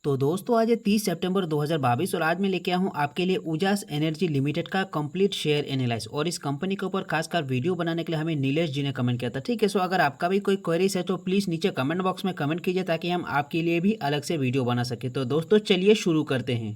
तो दोस्तों आज है 30 सितंबर 2022 और आज मैं लेके आया हूँ आपके लिए उजास एनर्जी लिमिटेड का कंप्लीट शेयर एनालाइज। और इस कंपनी के ऊपर खासकर वीडियो बनाने के लिए हमें नीलेश जी ने कमेंट किया था। ठीक है, सो अगर आपका भी कोई क्वेरीज है तो प्लीज़ नीचे कमेंट बॉक्स में कमेंट कीजिए ताकि हम आपके लिए भी अलग से वीडियो बना सके। तो दोस्तों चलिए शुरू करते हैं।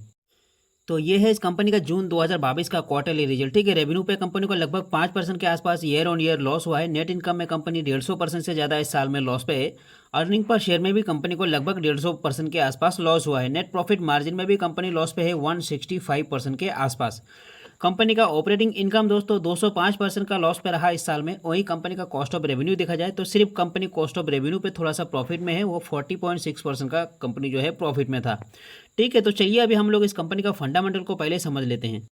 तो ये है इस कंपनी का जून 2022 का क्वार्टरली रिजल्ट। ठीक है, रेवेन्यू पे कंपनी को लगभग 5% के आसपास ईयर ऑन ईयर लॉस हुआ है। नेट इनकम में कंपनी 150% से ज़्यादा इस साल में लॉस पे है। अर्निंग पर शेयर में भी कंपनी को लगभग 150% के आसपास लॉस हुआ है। नेट प्रॉफिट मार्जिन में भी कंपनी लॉस पे है 165% के आसपास। कंपनी का ऑपरेटिंग इनकम दोस्तों 205% का लॉस पे रहा इस साल में। वहीं कंपनी का कॉस्ट ऑफ रेवेन्यू देखा जाए तो सिर्फ कंपनी कॉस्ट ऑफ रेवेन्यू पे थोड़ा सा प्रॉफिट में है, वो 40.6% का कंपनी जो है प्रॉफिट में था। ठीक है, तो चलिए अभी हम लोग इस कंपनी का फंडामेंटल को पहले समझ लेते हैं।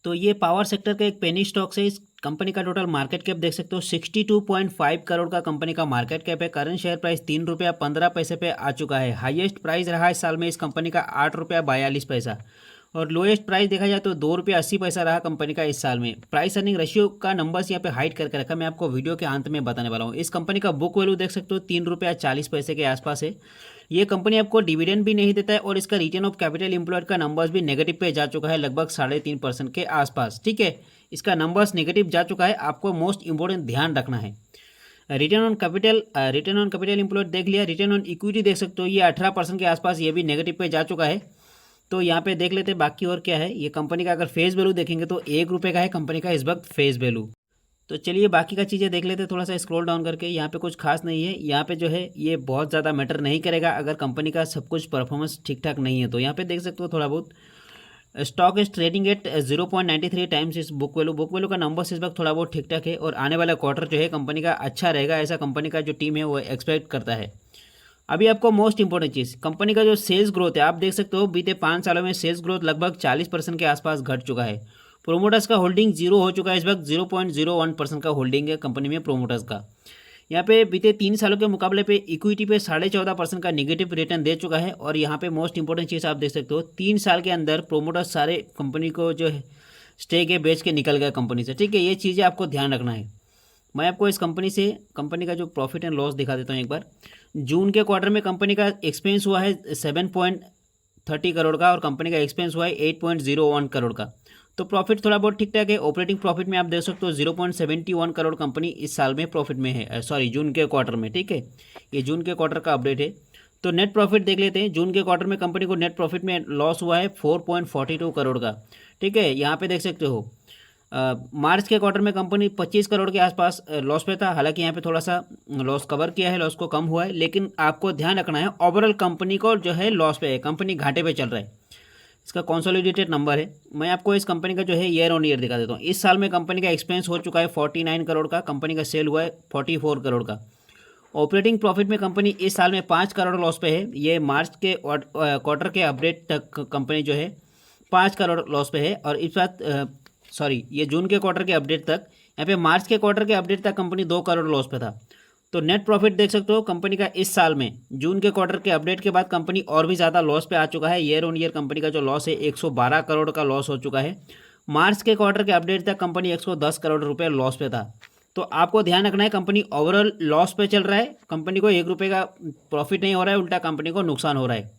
तो ये पावर सेक्टर का एक पेनी स्टॉक है। इस कंपनी का टोटल मार्केट कैप देख सकते हो 62.5 करोड़ का कंपनी का मार्केट कैप है। करंट शेयर प्राइस 3 रुपया 15 पैसे पे आ चुका है। हाईएस्ट प्राइस रहा इस साल में इस कंपनी का 8 रुपया 42 पैसा और लोएस्ट प्राइस देखा जाए तो 2 रुपया 80 पैसा रहा कंपनी का इस साल में। प्राइस अर्निंग रेशियो का नंबर्स यहाँ पे हाइड करके रखा, मैं आपको वीडियो के अंत में बताने वाला हूँ। इस कंपनी का बुक वैल्यू देख सकते हो 3 रुपया 40 पैसे के आसपास है। ये कंपनी आपको डिविडेंड भी नहीं देता है और इसका रिटर्न ऑफ कैपिटल एम्प्लॉयड का नंबर्स भी नेगेटिव पे जा चुका है, लगभग 3.5% के आसपास। ठीक है, इसका नंबर्स नेगेटिव जा चुका है, आपको मोस्ट इंपॉर्टेंट ध्यान रखना है। रिटर्न ऑन कैपिटल एम्प्लॉयड देख लिया। रिटर्न ऑन इक्विटी देख सकते हो ये 18% के आसपास, ये भी नेगेटिव पे जा चुका है। तो यहाँ पे देख लेते हैं बाकी और क्या है। ये कंपनी का अगर फेस वैल्यू देखेंगे तो 1 रुपये का है कंपनी का इस वक्त फेस वैल्यू। तो चलिए बाकी का चीज़ें देख लेते हैं थोड़ा सा स्क्रॉल डाउन करके। यहाँ पे कुछ खास नहीं है, यहाँ पे जो है ये बहुत ज़्यादा मैटर नहीं करेगा अगर कंपनी का सब कुछ परफॉर्मेंस ठीक ठाक नहीं है। तो यहाँ पे देख सकते हो थोड़ा बहुत stock is trading at 0.93 times इस बुक वैल्यू का नंबर इस वक्त थोड़ा बहुत ठीक ठाक है और आने वाला क्वार्टर जो है कंपनी का अच्छा रहेगा, ऐसा कंपनी का जो टीम है वो एक्सपेक्ट करता है। अभी आपको मोस्ट इंपॉर्टेंट चीज़ कंपनी का जो सेल्स ग्रोथ है, आप देख सकते हो बीते 5 सालों में सेल्स ग्रोथ लगभग 40% के आसपास घट चुका है। प्रोमोटर्स का होल्डिंग जीरो हो चुका है, इस वक्त 0.01% का होल्डिंग है कंपनी में प्रोमोटर्स का। यहाँ पे बीते 3 सालों के मुकाबले पे इक्विटी पे 14.5% का निगेटिव रिटर्न दे चुका है। और यहाँ पे मोस्ट इंपॉर्टेंट चीज़ आप देख सकते हो 3 साल के अंदर प्रोमोटर्स सारे कंपनी को जो है स्टेक है बेच के निकल गया कंपनी से। ठीक है, ये चीज़ें आपको ध्यान रखना है। मैं आपको इस कंपनी का जो प्रॉफिट एंड लॉस दिखा देता हूँ एक बार। जून के क्वार्टर में कंपनी का एक्सपेंस हुआ है 7.30 करोड़ का और कंपनी का एक्सपेंस हुआ है 8.01 करोड़ का। तो प्रॉफिट थोड़ा बहुत ठीक ठाक है। ऑपरेटिंग प्रॉफिट में आप देख सकते हो 0.71 करोड़ कंपनी इस साल में प्रॉफिट में है, सॉरी जून के क्वार्टर में। ठीक है, ये जून के क्वार्टर का अपडेट है। तो नेट प्रॉफिट देख लेते हैं। जून के क्वार्टर में कंपनी को नेट प्रॉफिट में लॉस हुआ है 4.42 करोड़ का। ठीक है, यहाँ पे देख सकते हो मार्च के क्वार्टर में कंपनी 25 करोड़ के आसपास लॉस पे था। हालांकि यहाँ पे थोड़ा सा लॉस कवर किया है, लॉस को कम हुआ है, लेकिन आपको ध्यान रखना है ओवरऑल कंपनी को जो है लॉस पे है, कंपनी घाटे पे चल रहा है। इसका कंसोलिडेटेड नंबर है। मैं आपको इस कंपनी का जो है ईयर ऑन ईयर दिखा देता हूँ। इस साल में कंपनी का एक्सपेंस हो चुका है 49 करोड़ का, कंपनी का सेल हुआ है 44 करोड़ का। ऑपरेटिंग प्रॉफिट में कंपनी इस साल में 5 करोड़ लॉस पे है। ये मार्च के क्वार्टर के अपडेट तक कंपनी जो है 5 करोड़ लॉस पे है। और इस बात ये जून के क्वार्टर के अपडेट तक, यहाँ पे मार्च के क्वार्टर के अपडेट तक कंपनी 2 करोड़ लॉस पे था। तो नेट प्रॉफिट देख सकते हो कंपनी का इस साल में जून के क्वार्टर के अपडेट के बाद कंपनी और भी ज़्यादा लॉस पे आ चुका है। ईयर ऑन ईयर कंपनी का जो लॉस है 112 करोड़ का लॉस हो चुका है। मार्च के क्वार्टर के अपडेट तक कंपनी 110 करोड़ रुपये लॉस पे था। तो आपको ध्यान रखना है कंपनी ओवरऑल लॉस पे चल रहा है, कंपनी को 1 रुपये का प्रॉफिट नहीं हो रहा है, उल्टा कंपनी को नुकसान हो रहा है।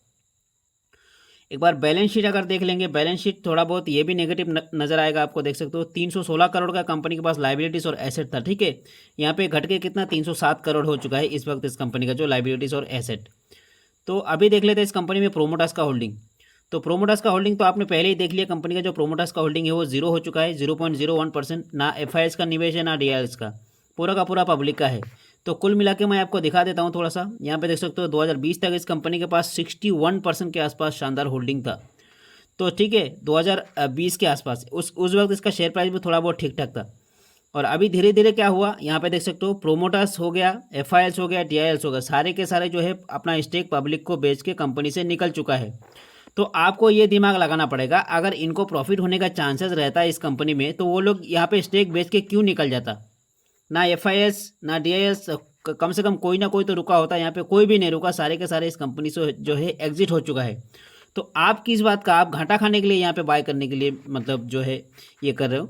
एक बार बैलेंस शीट अगर देख लेंगे, बैलेंस शीट थोड़ा बहुत ये भी नेगेटिव नजर आएगा, आपको देख सकते हो 316 करोड़ का कंपनी के पास लाइबिलिटीज और एसेट था। ठीक है, यहाँ पे घट के कितना 307 करोड़ हो चुका है इस वक्त इस कंपनी का जो लाइबिलिटीज और एसेट। तो अभी देख लेते हैं इस कंपनी में प्रोमोटर्स का होल्डिंग। तो प्रोमोटर्स का होल्डिंग तो आपने पहले ही देख लिया, कंपनी का जो प्रोमोटर्स का होल्डिंग है वो 0 हो चुका है, 0.01%। ना FIS का निवेश है ना DILs का, पूरा का पूरा पब्लिक का है। तो कुल मिला के मैं आपको दिखा देता हूँ थोड़ा सा। यहाँ पे देख सकते हो 2020 तक इस कंपनी के पास 61% के आसपास शानदार होल्डिंग था। तो ठीक है, 2020 के आसपास उस वक्त इसका शेयर प्राइस भी थोड़ा बहुत ठीक ठाक था। और अभी धीरे धीरे क्या हुआ, यहाँ पे देख सकते हो प्रोमोटर्स हो गया, FIS हो गया, DILs हो गया, सारे के सारे जो है अपना स्टेक पब्लिक को बेच के कंपनी से निकल चुका है। तो आपको ये दिमाग लगाना पड़ेगा, अगर इनको प्रॉफिट होने का चांसेस रहता है इस कंपनी में तो वो लोग यहाँ पे स्टेक बेच के क्यों निकल जाता। ना FIS ना DIS, कम से कम कोई ना कोई तो रुका होता है, यहाँ पे कोई भी नहीं रुका, सारे के सारे इस कंपनी से जो है एग्जिट हो चुका है। तो आप किस बात का, आप घाटा खाने के लिए यहाँ पे बाय करने के लिए मतलब जो है ये कर रहे हो।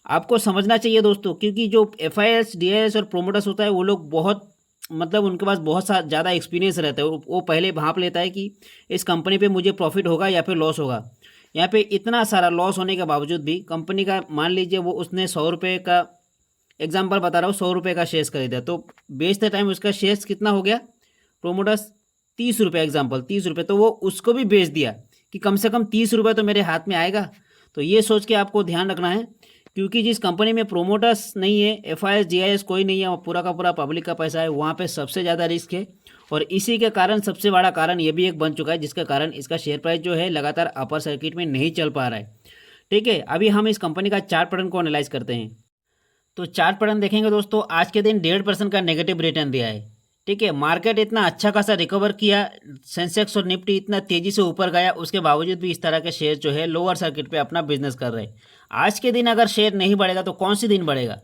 आपको समझना चाहिए दोस्तों, क्योंकि जो FIS DIS और प्रोमोटर्स होता है वो लोग बहुत मतलब उनके पास बहुत सा ज़्यादा एक्सपीरियंस रहता है, वो पहले भांप लेता है कि इस कंपनी पे मुझे प्रॉफिट होगा या फिर लॉस होगा। यहाँ पे इतना सारा लॉस होने के बावजूद भी कंपनी का मान लीजिए वो उसने 100 रुपये का, एग्जाम्पल बता रहा हूँ, 100 रुपये का शेयर्स खरीदा, तो बेचते टाइम उसका शेयर्स कितना हो गया, प्रोमोटर्स 30 रुपये, एग्जाम्पल 30 रुपये, तो वो उसको भी बेच दिया कि कम से कम 30 रुपये तो मेरे हाथ में आएगा। तो ये सोच के आपको ध्यान रखना है, क्योंकि जिस कंपनी में प्रोमोटर्स नहीं है, FIS GIS कोई नहीं है, और पूरा का पूरा पब्लिक का पैसा है, वहाँ पे सबसे ज़्यादा रिस्क है। और इसी के कारण सबसे बड़ा कारण ये भी एक बन चुका है, जिसका कारण इसका शेयर प्राइस जो है लगातार अपर सर्किट में नहीं चल पा रहा है। ठीक है, अभी हम इस कंपनी का चार्ट पैटर्न को एनालाइज करते हैं। तो चार्ट पैटर्न देखेंगे दोस्तों, आज के दिन 1.5% का नेगेटिव रिटर्न दिया है। ठीक है, मार्केट इतना अच्छा खासा रिकवर किया, सेंसेक्स और निफ्टी इतना तेज़ी से ऊपर गया, उसके बावजूद भी इस तरह के शेयर जो है लोअर सर्किट पे अपना बिजनेस कर रहे हैं। आज के दिन अगर शेयर नहीं बढ़ेगा तो कौन सी दिन बढ़ेगा,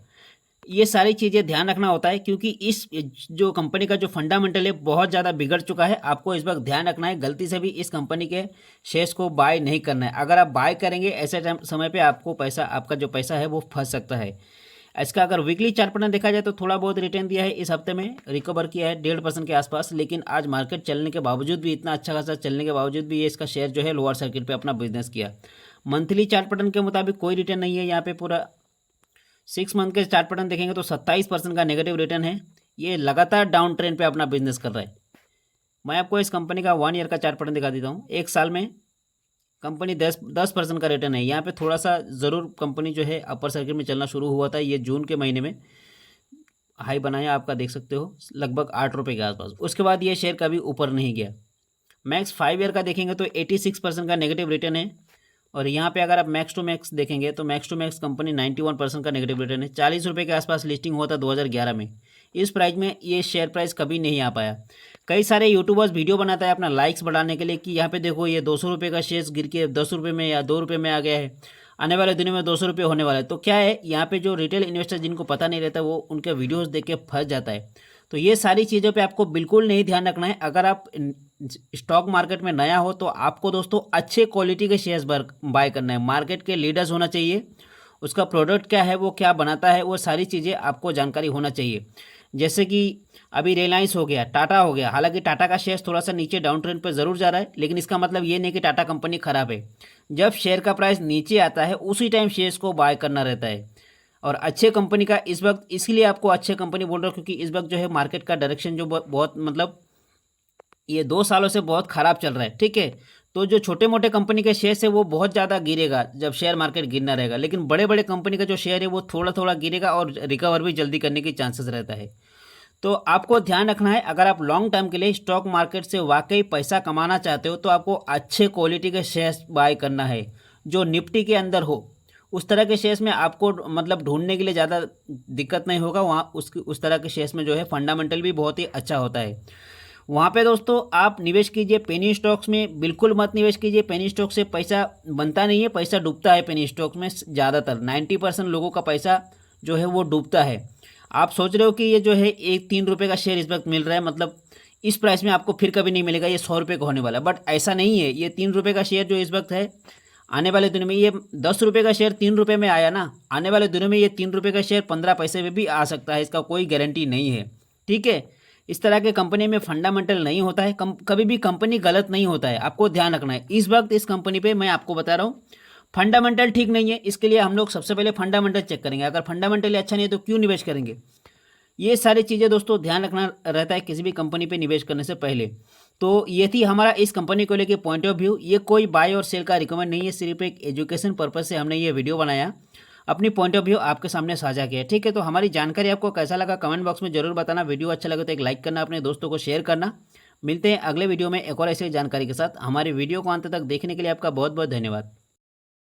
ये सारी चीज़ें ध्यान रखना होता है, क्योंकि इस जो कंपनी का जो फंडामेंटल है बहुत ज़्यादा बिगड़ चुका है। आपको इस वक्त ध्यान रखना है, गलती से भी इस कंपनी के शेयर्स को बाय नहीं करना है। अगर आप बाय करेंगे ऐसे समय पे आपको पैसा, आपका जो पैसा है वो फंस सकता है। इसका अगर वीकली चार्ट पैटर्न देखा जाए तो थोड़ा बहुत रिटर्न दिया है, इस हफ्ते में रिकवर किया है 1.5% के आसपास, लेकिन आज मार्केट चलने के बावजूद भी, इतना अच्छा खासा चलने के बावजूद भी, ये इसका शेयर जो है लोअर सर्किट पे अपना बिजनेस किया। मंथली चार्ट पैटर्न के मुताबिक कोई रिटर्न नहीं है यहाँ पे। पूरा 6 मंथ के चार्ट पैटर्न देखेंगे तो 27% का नेगेटिव रिटर्न है। ये लगातार डाउन ट्रेंड पे अपना बिजनेस कर रहा है। मैं आपको इस कंपनी का 1 ईयर का चार्ट पैटर्न दिखा देता हूँ। एक साल में कंपनी 10% का रिटर्न है। यहाँ पे थोड़ा सा ज़रूर कंपनी जो है अपर सर्किट में चलना शुरू हुआ था, ये जून के महीने में हाई बनाया, आपका देख सकते हो लगभग 8 रुपये के आसपास। उसके बाद ये शेयर कभी ऊपर नहीं गया। मैक्स 5 ईयर का देखेंगे तो 86% का नेगेटिव रिटर्न है। और यहाँ पे अगर आप मैक्स टू मैक्स देखेंगे तो मैक्स टू मैक्स कंपनी 91% का नेगेटिव रिटर्न है। 40 रुपये के आसपास लिस्टिंग हुआ था 2011 में। इस प्राइस में ये शेयर प्राइस कभी नहीं आ पाया। कई सारे यूट्यूबर्स वीडियो बनाता है अपना लाइक्स बढ़ाने के लिए कि यहाँ पे देखो ये 200 रुपये का शेयर गिर के 10 रुपये में या 2 रुपये में आ गया है, आने वाले दिनों में 200 रुपये होने वाला है। तो क्या है, यहाँ पे जो रिटेल इन्वेस्टर जिनको पता नहीं रहता वो उनके वीडियोस देख के फंस जाता है। तो ये सारी चीज़ों पे आपको बिल्कुल नहीं ध्यान रखना है। अगर आप स्टॉक मार्केट में नया हो तो आपको दोस्तों अच्छे क्वालिटी के शेयर्स बाय करना है। मार्केट के लीडर्स होना चाहिए, उसका प्रोडक्ट क्या है, वो क्या बनाता है, वो सारी चीज़ें आपको जानकारी होना चाहिए। जैसे कि अभी रिलायंस हो गया, टाटा हो गया। हालांकि टाटा का शेयर थोड़ा सा नीचे डाउन ट्रेंड पर ज़रूर जा रहा है, लेकिन इसका मतलब ये नहीं कि टाटा कंपनी ख़राब है। जब शेयर का प्राइस नीचे आता है उसी टाइम शेयर्स को बाय करना रहता है। और अच्छे कंपनी का इस वक्त, इसलिए आपको अच्छे कंपनी बोल रहा हूँ क्योंकि इस वक्त जो है मार्केट का डायरेक्शन जो बहुत मतलब ये 2 सालों से बहुत ख़राब चल रहा है। ठीक है, तो जो छोटे मोटे कंपनी के शेयर है वो बहुत ज़्यादा गिरेगा जब शेयर मार्केट गिरना रहेगा, लेकिन बड़े बड़े कंपनी का जो शेयर है वो थोड़ा थोड़ा गिरेगा और रिकवर भी जल्दी करने की चांसेस रहता है। तो आपको ध्यान रखना है, अगर आप लॉन्ग टर्म के लिए स्टॉक मार्केट से वाकई पैसा कमाना चाहते हो तो आपको अच्छे क्वालिटी के शेयर्स बाय करना है जो निफ्टी के अंदर हो। उस तरह के शेयर्स में आपको मतलब ढूंढने के लिए ज़्यादा दिक्कत नहीं होगा। वहाँ उस तरह के शेयर्स में जो है फंडामेंटल भी बहुत ही अच्छा होता है। वहाँ पे दोस्तों आप निवेश कीजिए, पेनी स्टॉक्स में बिल्कुल मत निवेश कीजिए। पेनी स्टॉक से पैसा बनता नहीं है, पैसा डूबता है। पेनी स्टॉक्स में ज़्यादातर 90% लोगों का पैसा जो है वो डूबता है। आप सोच रहे हो कि ये जो है एक 3 रुपये का शेयर इस वक्त मिल रहा है, मतलब इस प्राइस में आपको फिर कभी नहीं मिलेगा, ये 100 रुपये का होने वाला है। बट ऐसा नहीं है। ये 3 रुपये का शेयर जो इस वक्त है, आने वाले दिनों में ये 10 रुपये का शेयर 3 रुपये में आया ना, आने वाले दिनों में ये 3 रुपये का शेयर 15 पैसे में भी आ सकता है। इसका कोई गारंटी नहीं है। ठीक है, इस तरह के कंपनी में फंडामेंटल नहीं होता है। कभी भी कंपनी गलत नहीं होता है, आपको ध्यान रखना है। इस वक्त इस कंपनी पे मैं आपको बता रहा हूँ फंडामेंटल ठीक नहीं है। इसके लिए हम लोग सबसे पहले फंडामेंटल चेक करेंगे। अगर फंडामेंटल अच्छा नहीं है तो क्यों निवेश करेंगे। ये सारी चीज़ें दोस्तों ध्यान रखना रहता है किसी भी कंपनी पे निवेश करने से पहले। तो ये थी हमारा इस कंपनी को लेके पॉइंट ऑफ व्यू। ये कोई बाय और सेल का रिकमेंड नहीं है, सिर्फ एक एजुकेशन पर्पज़ से हमने ये वीडियो बनाया, अपनी पॉइंट ऑफ व्यू आपके सामने साझा किया। ठीक है, तो हमारी जानकारी आपको कैसा लगा कमेंट बॉक्स में जरूर बताना। वीडियो अच्छा लगे तो एक लाइक करना, अपने दोस्तों को शेयर करना। मिलते हैं अगले वीडियो में एक और ऐसी जानकारी के साथ। हमारी वीडियो को अंत तक देखने के लिए आपका बहुत बहुत धन्यवाद।